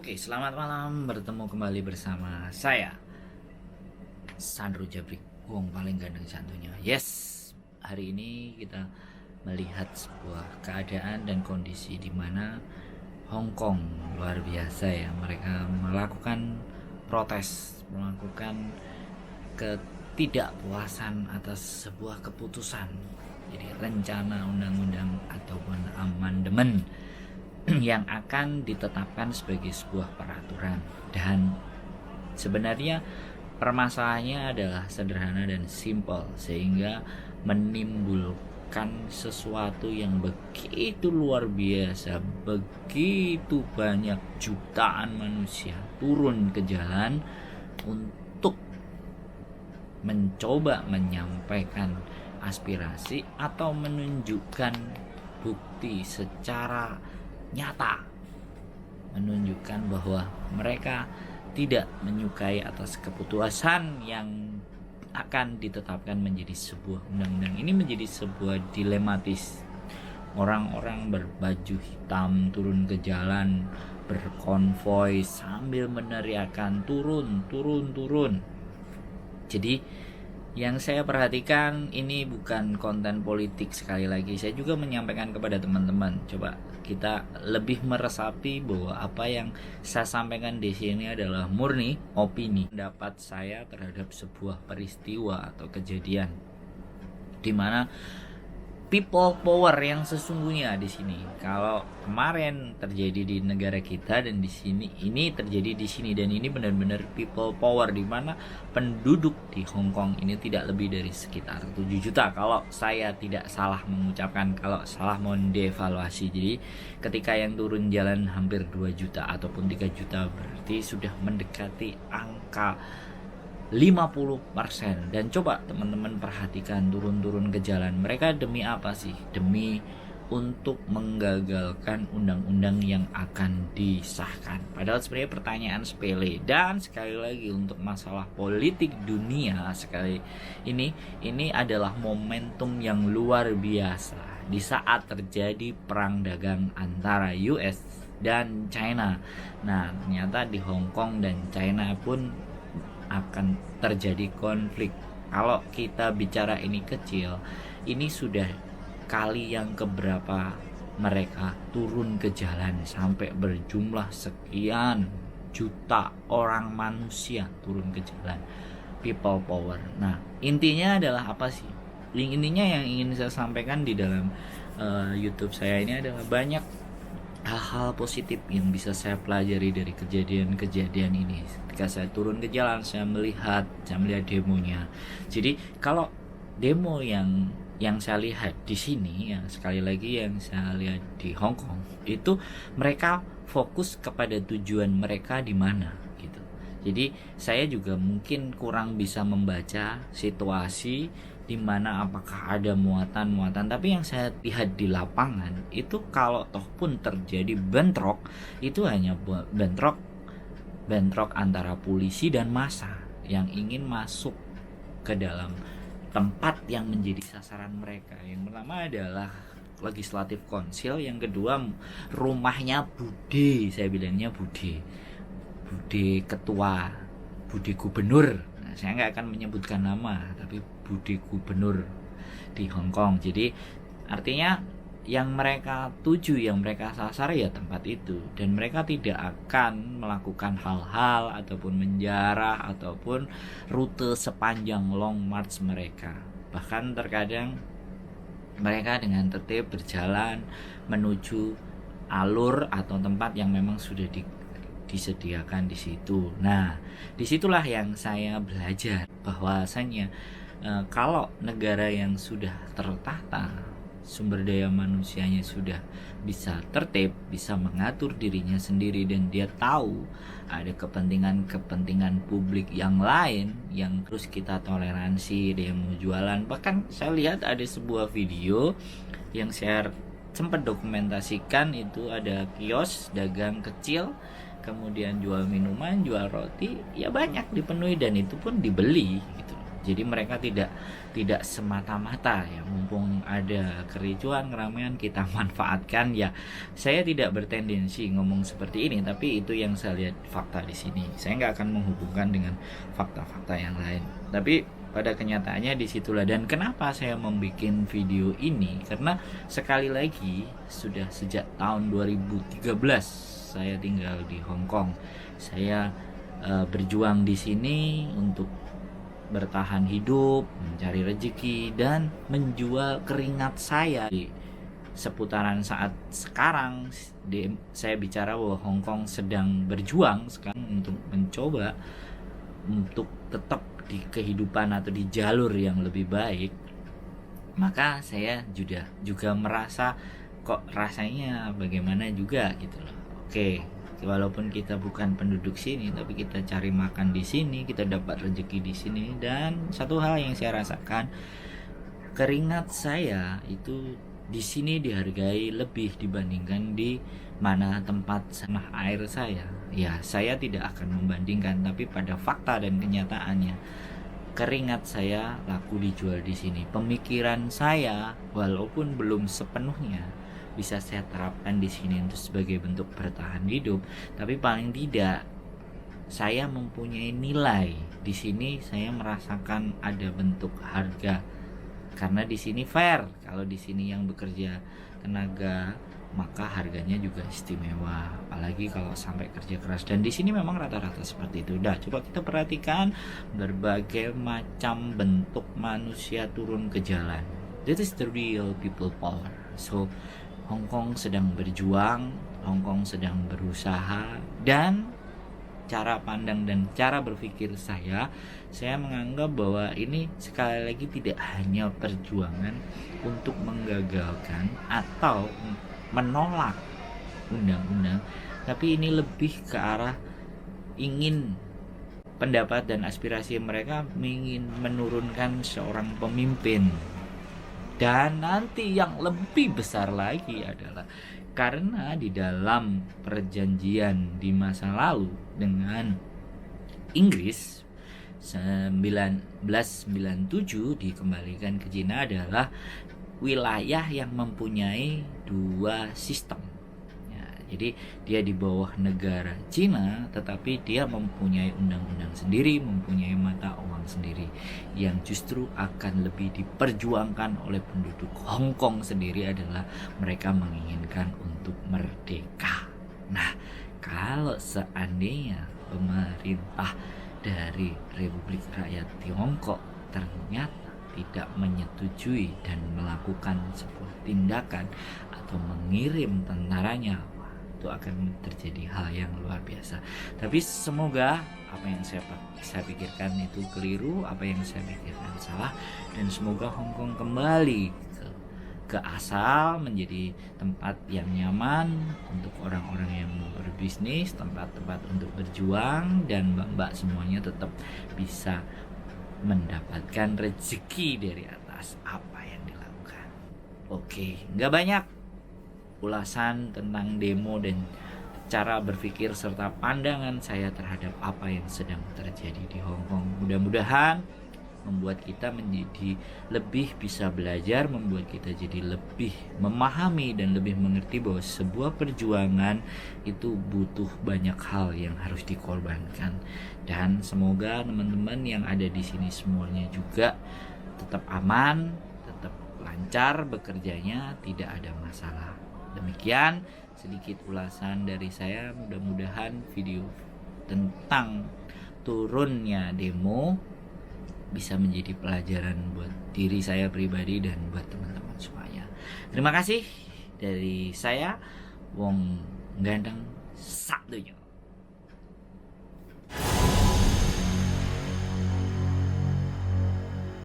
Oke, selamat malam. Bertemu kembali bersama saya, Sandro Jabrik, wong paling ganteng santunya. Yes, hari ini kita melihat sebuah keadaan dan kondisi di mana Hong Kong luar biasa ya. Mereka melakukan protes, melakukan ketidakpuasan atas sebuah keputusan. Jadi rencana undang-undang ataupun amandemen yang akan ditetapkan sebagai sebuah peraturan. Dan sebenarnya permasalahannya adalah sederhana dan simpel, sehingga menimbulkan sesuatu yang begitu luar biasa. Begitu banyak jutaan manusia turun ke jalan untuk mencoba menyampaikan aspirasi atau menunjukkan bukti secara nyata, menunjukkan bahwa mereka tidak menyukai atas keputusan yang akan ditetapkan menjadi sebuah undang-undang. Ini menjadi sebuah dilematis. Orang-orang berbaju hitam turun ke jalan berkonvoi sambil meneriakkan turun, turun, turun. Jadi yang saya perhatikan ini bukan konten politik. Sekali lagi saya juga menyampaikan kepada teman-teman, coba kita lebih meresapi bahwa apa yang saya sampaikan di sini adalah murni opini, pendapat saya terhadap sebuah peristiwa atau kejadian di mana people power yang sesungguhnya di sini. Kalau kemarin terjadi di negara kita dan di sini, ini terjadi di sini, dan ini benar-benar people power di mana penduduk di Hong Kong ini tidak lebih dari sekitar 7 juta. Kalau saya tidak salah mengucapkan, kalau salah mohon dievaluasi. Jadi ketika yang turun jalan hampir 2 juta ataupun 3 juta, berarti sudah mendekati angka 50%. Dan coba teman-teman perhatikan turun-turun ke jalan, mereka demi apa sih? Demi untuk menggagalkan undang-undang yang akan disahkan. Padahal sebenarnya pertanyaan sepele. Dan sekali lagi untuk masalah politik dunia sekali ini adalah momentum yang luar biasa di saat terjadi perang dagang antara US dan China. Nah, ternyata di Hong Kong dan China pun akan terjadi konflik. Kalau kita bicara ini kecil, ini sudah kali yang keberapa mereka turun ke jalan sampai berjumlah sekian juta orang manusia turun ke jalan. People power. Nah, intinya adalah apa sih? Intinya yang ingin saya sampaikan di dalam YouTube saya ini adalah banyak hal-hal positif yang bisa saya pelajari dari kejadian-kejadian ini. Ketika saya turun ke jalan, saya melihat demonya. Jadi kalau demo yang saya lihat di sini, yang sekali lagi yang saya lihat di Hong Kong, itu mereka fokus kepada tujuan mereka di mana gitu. Jadi saya juga mungkin kurang bisa membaca situasi di mana apakah ada muatan-muatan, tapi yang saya lihat di lapangan itu kalau toh pun terjadi bentrok, itu hanya bentrok antara polisi dan massa yang ingin masuk ke dalam tempat yang menjadi sasaran mereka. Yang pertama adalah Legislative Council, yang kedua rumahnya Bude, saya bilangnya Bude ketua, Bude gubernur. Nah, saya nggak akan menyebutkan nama, tapi Bude gubernur di Hong Kong. Jadi artinya yang mereka tuju, yang mereka sasar ya tempat itu, dan mereka tidak akan melakukan hal-hal ataupun menjarah ataupun rute sepanjang long march mereka. Bahkan terkadang mereka dengan tertib berjalan menuju alur atau tempat yang memang sudah disediakan di situ. Nah, disitulah yang saya belajar bahwasanya kalau negara yang sudah tertata, sumber daya manusianya sudah bisa tertib, bisa mengatur dirinya sendiri, dan dia tahu ada kepentingan publik yang lain yang terus kita toleransi, dia mau jualan. Bahkan saya lihat ada sebuah video yang saya sempat dokumentasikan, itu ada kios dagang kecil, kemudian jual minuman, jual roti, ya banyak dipenuhi dan itu pun dibeli gitu. Jadi mereka tidak semata-mata ya mumpung ada kericuan, keramaian kita manfaatkan ya. Saya tidak bertendensi ngomong seperti ini, tapi itu yang saya lihat fakta di sini. Saya nggak akan menghubungkan dengan fakta-fakta yang lain. Tapi pada kenyataannya disitulah, dan kenapa saya membuat video ini, karena sekali lagi sudah sejak tahun 2013 saya tinggal di Hong Kong. Saya berjuang di sini untuk bertahan hidup, mencari rezeki, dan menjual keringat saya. Di seputaran saat sekarang saya bicara bahwa Hong Kong sedang berjuang sekarang untuk mencoba untuk tetap di kehidupan atau di jalur yang lebih baik. Maka saya juga merasa kok rasanya bagaimana juga gitu loh. Oke, walaupun kita bukan penduduk sini, tapi kita cari makan di sini, kita dapat rezeki di sini. Dan satu hal yang saya rasakan, keringat saya itu di sini dihargai lebih dibandingkan di mana tempat tanah air saya. Ya, saya tidak akan membandingkan, tapi pada fakta dan kenyataannya, keringat saya laku dijual di sini. Pemikiran saya walaupun belum sepenuhnya bisa saya terapkan di sini untuk sebagai bentuk bertahan hidup, tapi paling tidak saya mempunyai nilai di sini. Saya merasakan ada bentuk harga karena di sini fair. Kalau di sini yang bekerja tenaga, maka harganya juga istimewa, apalagi kalau sampai kerja keras. Dan di sini memang rata-rata seperti itu. Udah, coba kita perhatikan berbagai macam bentuk manusia turun ke jalan. That is the real people power. So Hong Kong sedang berjuang, Hong Kong sedang berusaha, dan cara pandang dan cara berpikir saya menganggap bahwa ini sekali lagi tidak hanya perjuangan untuk menggagalkan atau menolak undang-undang, tapi ini lebih ke arah ingin pendapat dan aspirasi mereka ingin menurunkan seorang pemimpin. Dan nanti yang lebih besar lagi adalah karena di dalam perjanjian di masa lalu dengan Inggris 1997 dikembalikan ke Cina adalah wilayah yang mempunyai dua sistem. Jadi dia di bawah negara Cina, tetapi dia mempunyai undang-undang sendiri, mempunyai mata uang sendiri, yang justru akan lebih diperjuangkan oleh penduduk Hong Kong sendiri adalah mereka menginginkan untuk merdeka. Nah, kalau seandainya pemerintah dari Republik Rakyat Tiongkok ternyata tidak menyetujui dan melakukan sebuah tindakan atau mengirim tentaranya, itu akan terjadi hal yang luar biasa. Tapi semoga apa yang saya pikirkan itu keliru, apa yang saya pikirkan salah, dan semoga Hong Kong kembali ke asal, menjadi tempat yang nyaman untuk orang-orang yang mau berbisnis, tempat-tempat untuk berjuang, dan mbak-mbak semuanya tetap bisa mendapatkan rezeki dari atas apa yang dilakukan. Oke, nggak banyak ulasan tentang demo dan cara berpikir serta pandangan saya terhadap apa yang sedang terjadi di Hong Kong. Mudah-mudahan membuat kita menjadi lebih bisa belajar, membuat kita jadi lebih memahami dan lebih mengerti bahwa sebuah perjuangan itu butuh banyak hal yang harus dikorbankan. Dan semoga teman-teman yang ada di sini semuanya juga tetap aman, tetap lancar bekerjanya, tidak ada masalah. Demikian sedikit ulasan dari saya. Mudah-mudahan video tentang turunnya demo bisa menjadi pelajaran buat diri saya pribadi dan buat teman-teman semuanya. Terima kasih dari saya, Wong Ganteng Satunya.